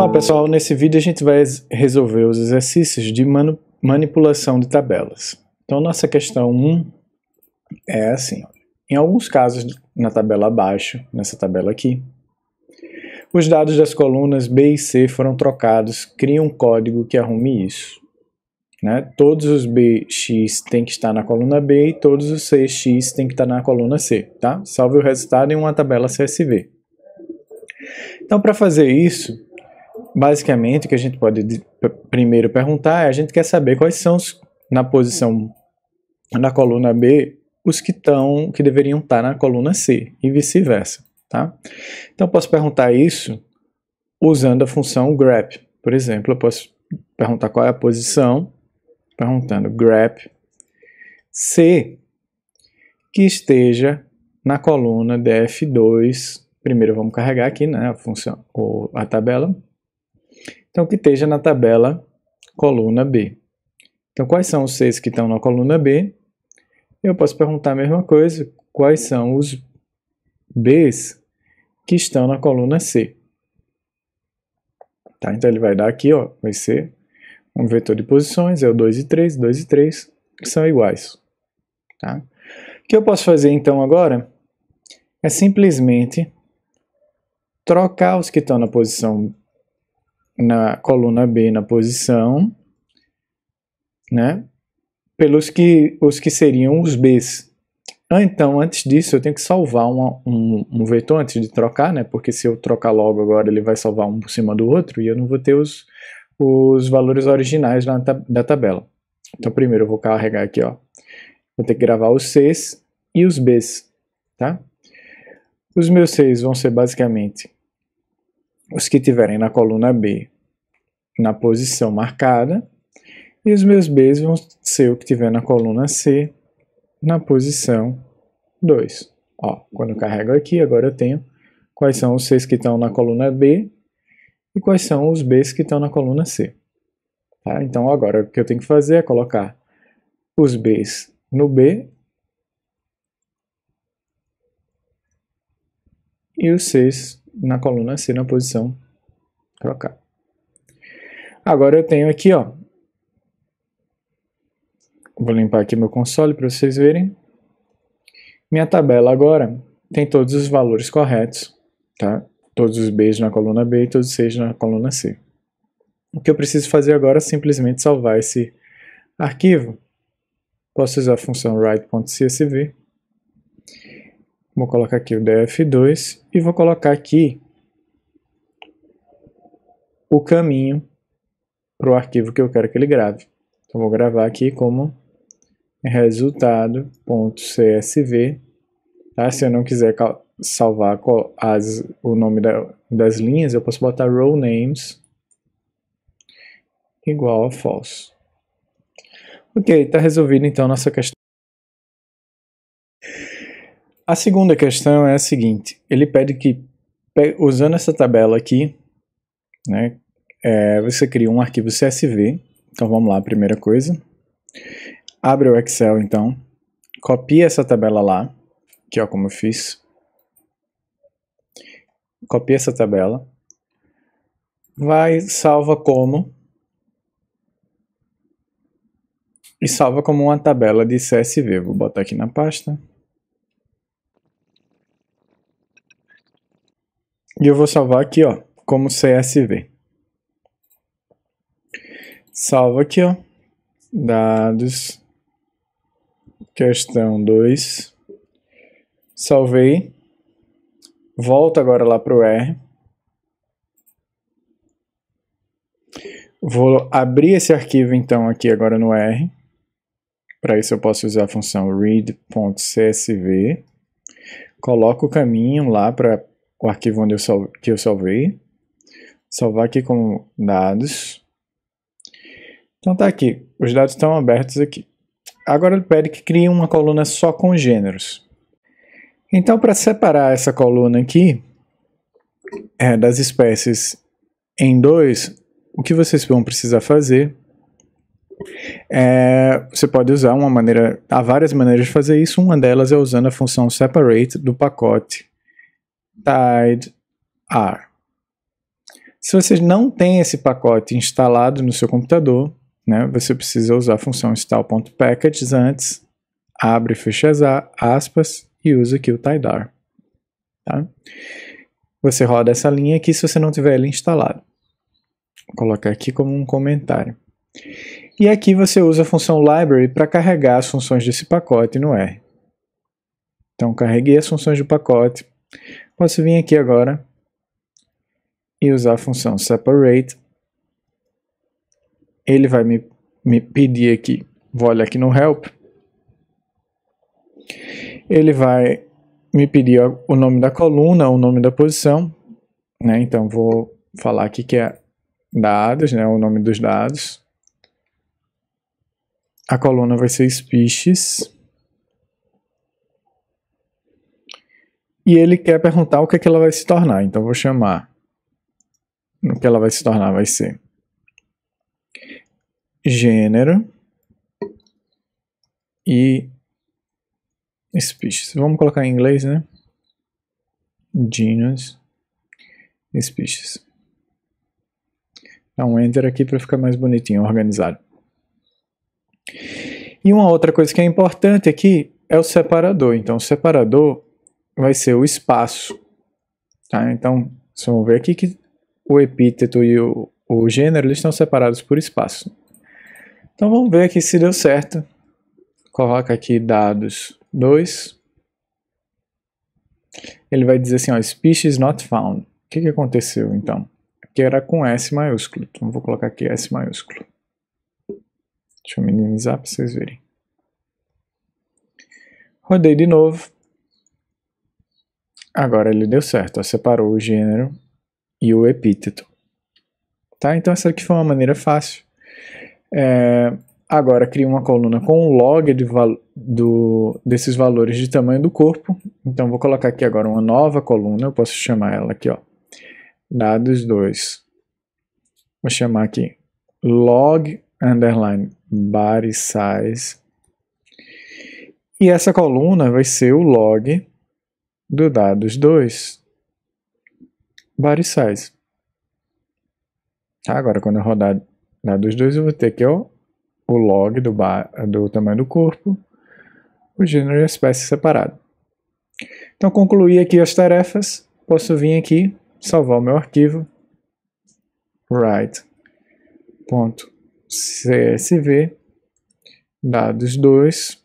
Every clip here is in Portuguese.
Então, pessoal, nesse vídeo a gente vai resolver os exercícios de manipulação de tabelas. Então, nossa questão 1 é assim, ó. Em alguns casos, na tabela abaixo, nessa tabela aqui, os dados das colunas B e C foram trocados, cria um código que arrume isso. Né? Todos os BX têm que estar na coluna B e todos os CX têm que estar na coluna C. Tá? Salve o resultado em uma tabela CSV. Então, para fazer isso, basicamente, o que a gente pode primeiro perguntar é, a gente quer saber quais são na posição na coluna B, os que deveriam estar na coluna C, e vice-versa, tá? Então, eu posso perguntar isso usando a função grep. Por exemplo, eu posso perguntar qual é a posição, perguntando grep C, que esteja na coluna df2. Primeiro vamos carregar aqui, né, a função, ou a tabela. Então, que esteja na tabela coluna B. Então, quais são os Cs que estão na coluna B? Eu posso perguntar a mesma coisa, quais são os Bs que estão na coluna C. Tá? Então, ele vai dar aqui, ó, vai ser um vetor de posições, é o 2 e 3, 2 e 3, que são iguais. Tá? O que eu posso fazer, então, agora, é simplesmente trocar os que estão na posição na coluna B na posição, né, pelos os que seriam os Bs. Então, antes disso, eu tenho que salvar um vetor antes de trocar, né, porque se eu trocar logo agora, ele vai salvar um por cima do outro e eu não vou ter os valores originais da tabela. Então, primeiro eu vou carregar aqui, ó, vou ter que gravar os Cs e os Bs, tá? Os meus Cs vão ser basicamente os que tiverem na coluna B na posição marcada, e os meus Bs vão ser o que tiver na coluna C na posição 2. Ó, quando eu carrego aqui, agora eu tenho quais são os Cs que estão na coluna B e quais são os Bs que estão na coluna C. Tá? Então agora o que eu tenho que fazer é colocar os Bs no B e os Cs na coluna C na posição trocada. Agora eu tenho aqui, ó, vou limpar aqui meu console para vocês verem. Minha tabela agora tem todos os valores corretos, tá? Todos os Bs na coluna B e todos os Cs na coluna C. O que eu preciso fazer agora é simplesmente salvar esse arquivo. Posso usar a função write.csv. Vou colocar aqui o df2 e vou colocar aqui o caminho para o arquivo que eu quero que ele grave. Então, vou gravar aqui como resultado.csv. Tá? Se eu não quiser salvar o nome das linhas, eu posso botar row names igual a false. Ok, está resolvido então nossa questão. A segunda questão é a seguinte, ele pede que, usando essa tabela aqui, né, você cria um arquivo CSV. Então vamos lá, primeira coisa. Abre o Excel então, copia essa tabela lá, que ó como eu fiz. Copia essa tabela. Salva como. E salva como uma tabela de CSV. Vou botar aqui na pasta. E eu vou salvar aqui, ó, como CSV. Salvo aqui, ó, dados, questão 2, salvei, volto agora lá para o R, vou abrir esse arquivo então aqui agora no R, para isso eu posso usar a função read.csv, coloco o caminho lá para o arquivo onde que eu salvei, salvar aqui como dados. Então tá aqui, os dados estão abertos aqui. Agora ele pede que crie uma coluna só com gêneros. Então, para separar essa coluna aqui das espécies em 2, o que vocês vão precisar fazer você pode usar uma maneira, há várias maneiras de fazer isso, uma delas é usando a função separate do pacote tidyr. Se você não tem esse pacote instalado no seu computador, né, você precisa usar a função install.packages antes, abre e fecha as aspas e usa aqui o tidar. Tá? Você roda essa linha aqui se você não tiver ele instalado. Vou colocar aqui como um comentário. E aqui você usa a função library para carregar as funções desse pacote no R. Então, carreguei as funções do pacote. Posso vir aqui agora e usar a função separate. Ele vai me pedir aqui, vou olhar aqui no help. Ele vai me pedir o nome da coluna, o nome da posição, né? Então vou falar aqui que é dados, né? O nome dos dados. A coluna vai ser species. E ele quer perguntar o que é que ela vai se tornar. Então vou chamar. O que ela vai se tornar vai ser gênero e species. Vamos colocar em inglês, né? Genus e species. Dá um enter aqui para ficar mais bonitinho, organizado. E uma outra coisa que é importante aqui é o separador. Então o separador vai ser o espaço. Tá? Então, vamos ver aqui que o epíteto e o gênero eles estão separados por espaço. Então vamos ver aqui se deu certo. Coloca aqui dados 2. Ele vai dizer assim, ó, species not found. O que aconteceu então? Porque era com S maiúsculo. Então vou colocar aqui S maiúsculo. Deixa eu minimizar para vocês verem. Rodei de novo. Agora ele deu certo, ó, separou o gênero e o epíteto. Tá? Então essa aqui foi uma maneira fácil. Agora cria uma coluna com um log desses valores de tamanho do corpo. Então vou colocar aqui agora uma nova coluna, eu posso chamar ela aqui, ó, dados 2. Vou chamar aqui log underline body size. E essa coluna vai ser o log do dados 2 body size. Tá? Agora quando eu rodar dados 2 eu vou ter aqui, ó, o log do tamanho do corpo, o gênero e a espécie separado. Então concluí aqui as tarefas, posso vir aqui, salvar o meu arquivo, write.csv, dados 2,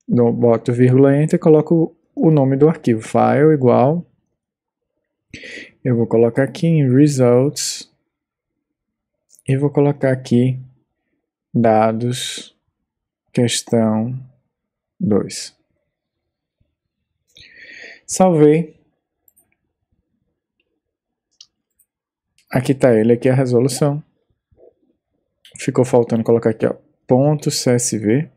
boto vírgula enter, coloco o nome do arquivo, file igual, eu vou colocar aqui em results, e vou colocar aqui dados questão 2. Salvei. Aqui está ele, aqui a resolução. Ficou faltando colocar aqui, ó, .csv.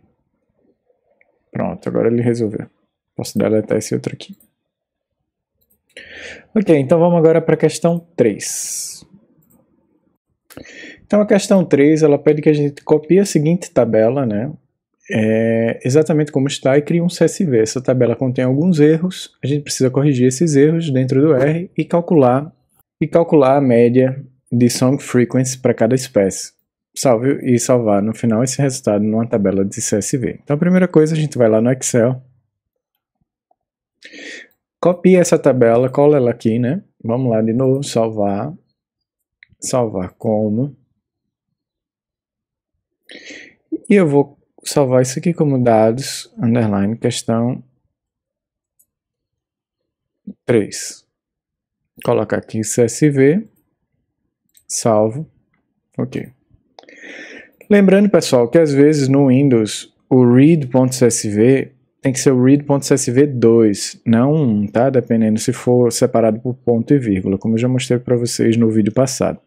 Pronto, agora ele resolveu. Posso deletar esse outro aqui. Ok, então vamos agora para a questão 3. Então a questão 3, ela pede que a gente copie a seguinte tabela, né? Exatamente como está, e crie um CSV. Essa tabela contém alguns erros, a gente precisa corrigir esses erros dentro do R e calcular a média de song frequency para cada espécie. Salve e salvar no final esse resultado numa tabela de CSV. Então a primeira coisa, a gente vai lá no Excel, copia essa tabela, cola ela aqui, né? Vamos lá de novo, salvar como, e eu vou salvar isso aqui como dados, underline, questão 3. Colocar aqui CSV, salvo, ok. Lembrando, pessoal, que às vezes no Windows o read.csv tem que ser o read.csv2, não 1, tá? Dependendo se for separado por ponto e vírgula, como eu já mostrei para vocês no vídeo passado.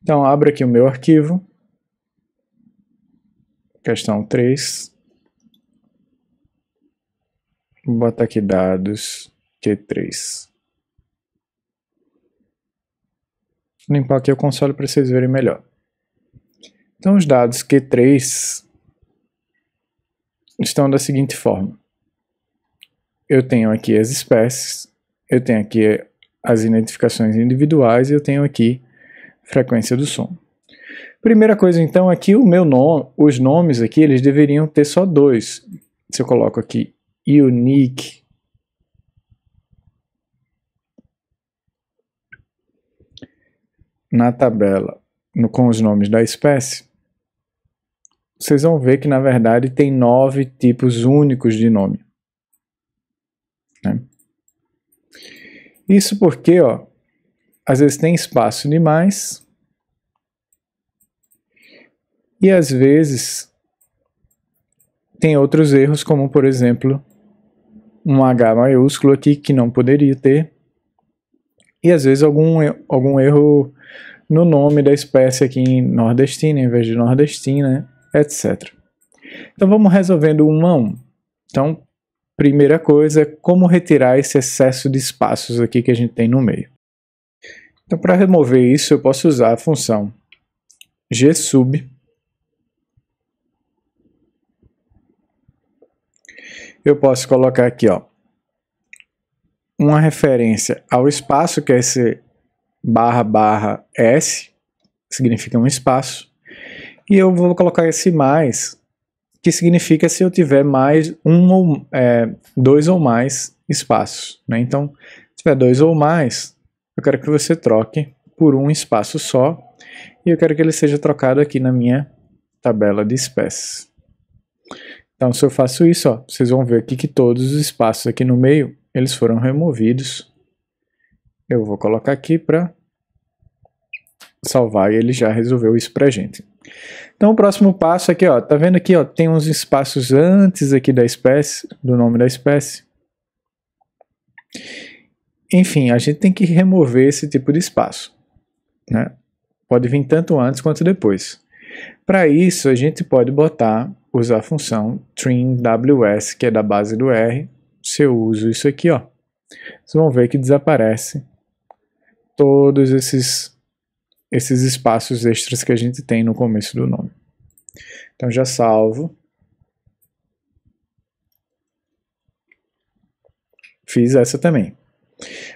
Então, abro aqui o meu arquivo, questão 3, vou botar aqui dados Q3. Vou limpar aqui o console para vocês verem melhor. Então, os dados Q3 estão da seguinte forma. Eu tenho aqui as espécies, eu tenho aqui as identificações individuais e eu tenho aqui frequência do som. Primeira coisa então, aqui os nomes aqui, eles deveriam ter só dois. Se eu coloco aqui unique na tabela com os nomes da espécie, vocês vão ver que na verdade tem 9 tipos únicos de nome. Né? Isso porque, ó, às vezes tem espaço demais e às vezes tem outros erros, como por exemplo um H maiúsculo aqui que não poderia ter, e às vezes algum erro no nome da espécie aqui em nordestina em vez de nordestina, etc. Então vamos resolvendo um a um. Então, primeira coisa é como retirar esse excesso de espaços aqui que a gente tem no meio. Então, para remover isso, eu posso usar a função gsub. Eu posso colocar aqui, ó, uma referência ao espaço, que é esse //s, significa um espaço, e eu vou colocar esse mais, que significa se eu tiver mais dois ou mais espaços. Né? Então, se tiver dois ou mais, eu quero que você troque por um espaço só, e eu quero que ele seja trocado aqui na minha tabela de espécies. Então, se eu faço isso, ó, vocês vão ver aqui que todos os espaços aqui no meio, eles foram removidos. Eu vou colocar aqui para salvar e ele já resolveu isso pra gente. Então, o próximo passo aqui, ó, tá vendo aqui, ó, tem uns espaços antes aqui da espécie, do nome da espécie. Enfim, a gente tem que remover esse tipo de espaço, né? Pode vir tanto antes quanto depois. Para isso, a gente pode usar a função trimws, que é da base do R. Se eu uso isso aqui, ó, vocês vão ver que desaparece todos esses espaços extras que a gente tem no começo do nome. Então já salvo. Fiz essa também.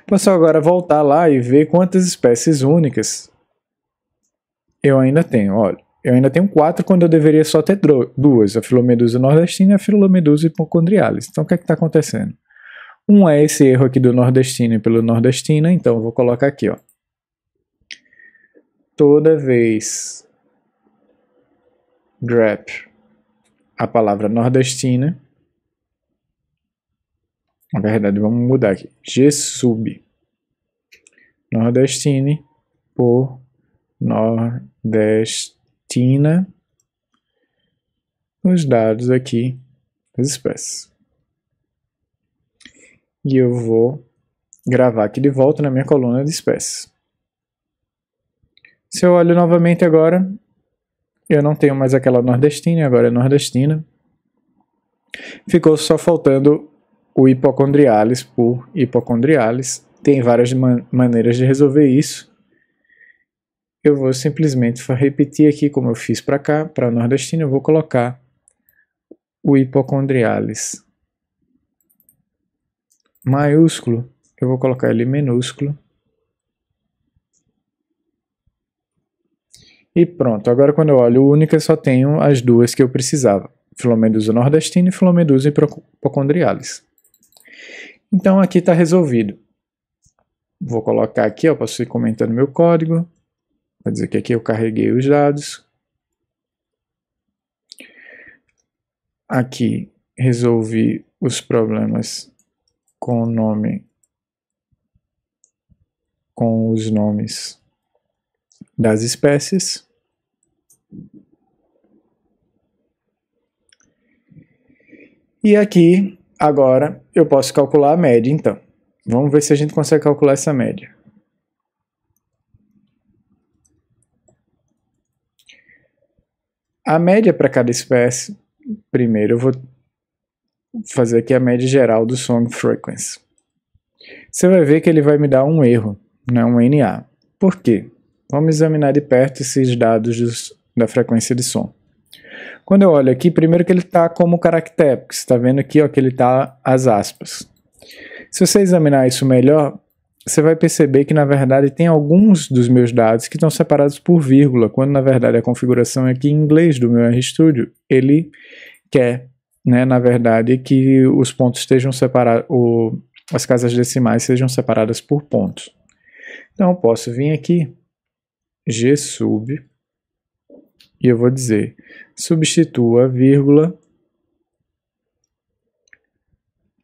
Posso agora voltar lá e ver quantas espécies únicas eu ainda tenho. Olha, eu ainda tenho 4 quando eu deveria só ter 2, a Filomedusa nordestina e a Filomedusa hipocondrialis. Então o que é que está acontecendo? Um é esse erro aqui do nordestino e pelo nordestina, então eu vou colocar aqui, ó. Toda vez grep a palavra nordestina, na verdade vamos mudar aqui, gsub nordestine por nordestina os dados aqui das espécies. E eu vou gravar aqui de volta na minha coluna de espécies. Se eu olho novamente agora, eu não tenho mais aquela nordestina, agora é nordestina. Ficou só faltando o hipocondrialis por hipocondrialis. Tem várias maneiras de resolver isso. Eu vou simplesmente repetir aqui como eu fiz para cá, para a nordestina, eu vou colocar o hipocondrialis maiúsculo, eu vou colocar ele minúsculo. E pronto, agora quando eu olho o único, eu só tenho as duas que eu precisava. Filomedusa nordestina e Filomedusa hipocondrialis. Então aqui está resolvido. Vou colocar aqui, ó, posso ir comentando meu código. Vou dizer que aqui eu carreguei os dados. Aqui resolvi os problemas com o nome, com os nomes das espécies. E aqui, agora, eu posso calcular a média, então. Vamos ver se a gente consegue calcular essa média. A média para cada espécie, primeiro eu vou fazer aqui a média geral do song frequency. Você vai ver que ele vai me dar um erro, né, um NA. Por quê? Vamos examinar de perto esses dados da frequência de som. Quando eu olho aqui, primeiro que ele está como caractere, porque você está vendo aqui, ó, que ele está as aspas. Se você examinar isso melhor, você vai perceber que na verdade tem alguns dos meus dados que estão separados por vírgula, quando na verdade a configuração aqui em inglês do meu RStudio, ele quer, né, na verdade, que os pontos estejam separados, as casas decimais sejam separadas por pontos. Então eu posso vir aqui, gsub, e eu vou dizer, substitua vírgula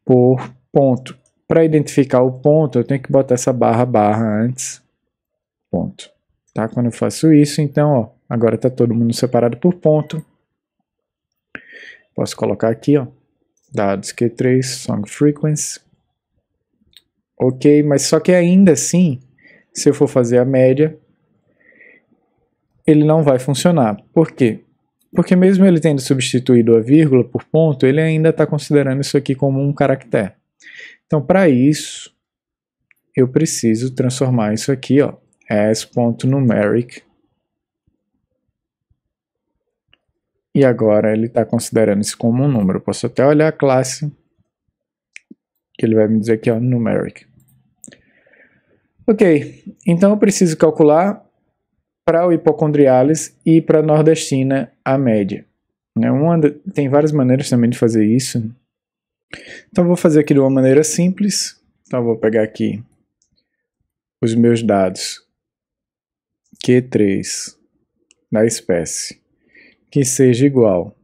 por ponto. Para identificar o ponto, eu tenho que botar essa barra antes, ponto. Tá? Quando eu faço isso, então, ó, agora está todo mundo separado por ponto. Posso colocar aqui, ó, dados Q3, Song Frequency. Ok, mas só que ainda assim, se eu for fazer a média, ele não vai funcionar. Por quê? Porque mesmo ele tendo substituído a vírgula por ponto, ele ainda está considerando isso aqui como um caractere. Então, para isso, eu preciso transformar isso aqui, ó, as.numeric. E agora ele está considerando isso como um número. Eu posso até olhar a classe, que ele vai me dizer que é numeric. Ok, então eu preciso calcular para o hipocondrialis e para a nordestina a média. Tem várias maneiras também de fazer isso. Então eu vou fazer aqui de uma maneira simples. Então eu vou pegar aqui os meus dados Q3 da espécie que seja igual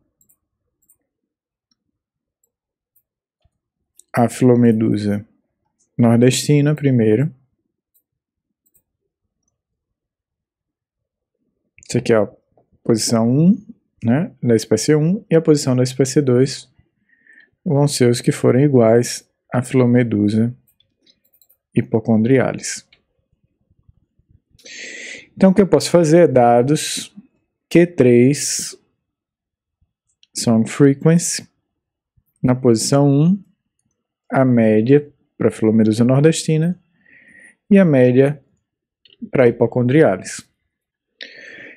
a Filomedusa nordestina primeiro. Isso aqui é a posição 1, né, da espécie 1, e a posição da espécie 2 vão ser os que forem iguais a Filomedusa hipocondrialis. Então o que eu posso fazer é dados Q3 Song Frequency na posição 1, a média para a Filomedusa nordestina e a média para a hipocondrialis.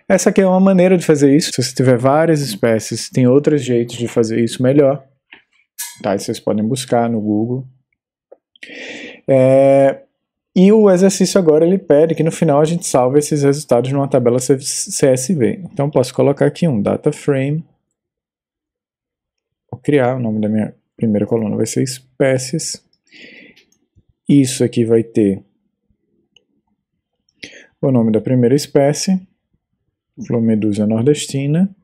Essa aqui é uma maneira de fazer isso. Se você tiver várias espécies, tem outros jeitos de fazer isso melhor. Tá? Vocês podem buscar no Google. E o exercício agora ele pede que no final a gente salve esses resultados numa tabela CSV. Então posso colocar aqui um data frame. Vou criar, o nome da minha primeira coluna vai ser espécies. Isso aqui vai ter o nome da primeira espécie, Filomedusa nordestina.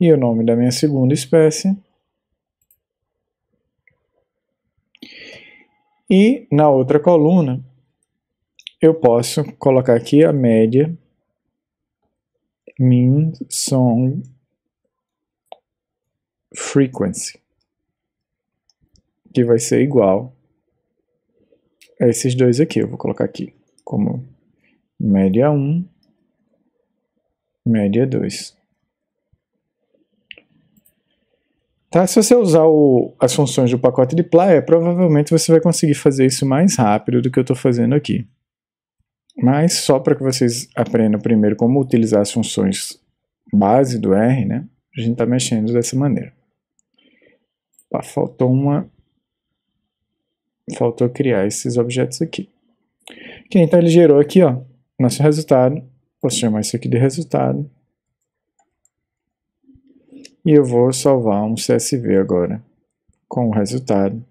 E o nome da minha segunda espécie. E na outra coluna, eu posso colocar aqui a média mean song frequency, que vai ser igual a esses dois aqui. Eu vou colocar aqui como média 1, média 2. Tá? Se você usar as funções do pacote de Playa, provavelmente você vai conseguir fazer isso mais rápido do que eu estou fazendo aqui. Mas só para que vocês aprendam primeiro como utilizar as funções base do R, né? A gente está mexendo dessa maneira. Tá, faltou criar esses objetos aqui. Ok, então ele gerou aqui, ó, nosso resultado. Posso chamar isso aqui de resultado. E eu vou salvar um CSV agora com o resultado.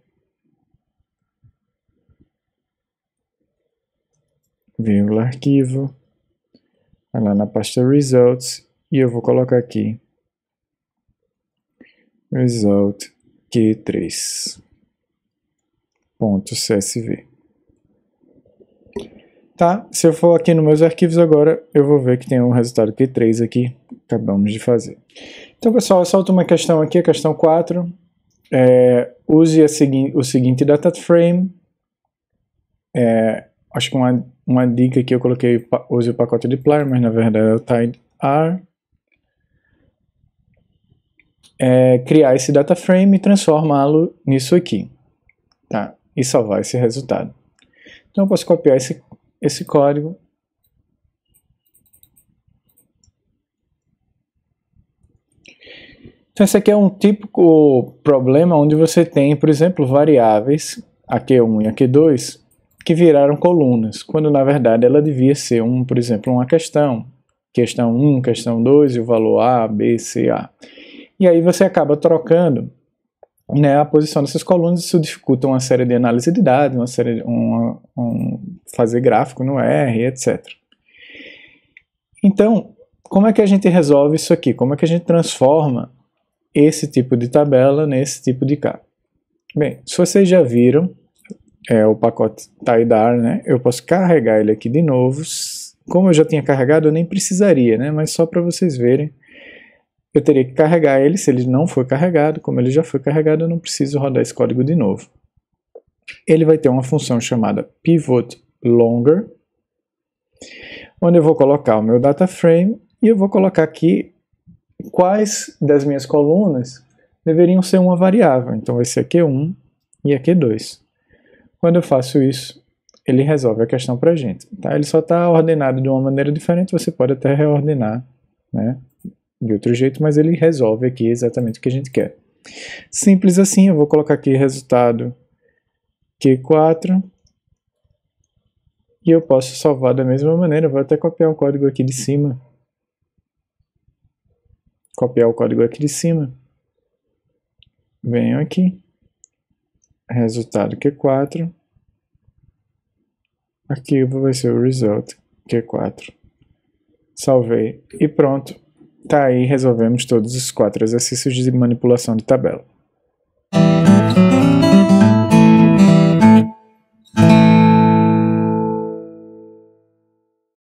Vírgula arquivo. Vai lá na pasta results. E eu vou colocar aqui result q3.csv. Tá? Se eu for aqui nos meus arquivos agora, eu vou ver que tem um resultado Q3 aqui, acabamos de fazer. Então, pessoal, eu solto uma questão aqui, a questão 4. Use o seguinte data frame. Acho que uma dica que eu coloquei, use o pacote de Playa, mas na verdade é o tidyr. Criar esse data frame e transformá-lo nisso aqui. Tá? E salvar esse resultado. Então eu posso copiar esse código. Então esse aqui é um típico problema onde você tem, por exemplo, variáveis a Q1 e a Q2, que viraram colunas, quando na verdade ela devia ser, por exemplo, uma questão 1, questão 2, e o valor A, B, C, A. E aí você acaba trocando, né, a posição dessas colunas, isso dificulta uma série de análise de dados, uma série fazer gráfico no R, etc. Então, como é que a gente resolve isso aqui? Como é que a gente transforma esse tipo de tabela nesse tipo de K? Bem, se vocês já viram, o pacote tidar, né? Eu posso carregar ele aqui de novo. Como eu já tinha carregado, eu nem precisaria, né? Mas só para vocês verem, eu teria que carregar ele. Se ele não for carregado, como ele já foi carregado, eu não preciso rodar esse código de novo. Ele vai ter uma função chamada pivot longer, onde eu vou colocar o meu data frame e eu vou colocar aqui quais das minhas colunas deveriam ser uma variável. Então vai ser a Q1 e a Q2. Quando eu faço isso, ele resolve a questão para a gente. Tá? Ele só está ordenado de uma maneira diferente, você pode até reordenar, né, de outro jeito, mas ele resolve aqui exatamente o que a gente quer. Simples assim, eu vou colocar aqui resultado Q4 e eu posso salvar da mesma maneira. Eu vou até copiar o código aqui de cima. Copiar o código aqui de cima. Venho aqui. Resultado Q4. Aqui vai ser o result Q4. Salvei e pronto. Tá aí, resolvemos todos os 4 exercícios de manipulação de tabela.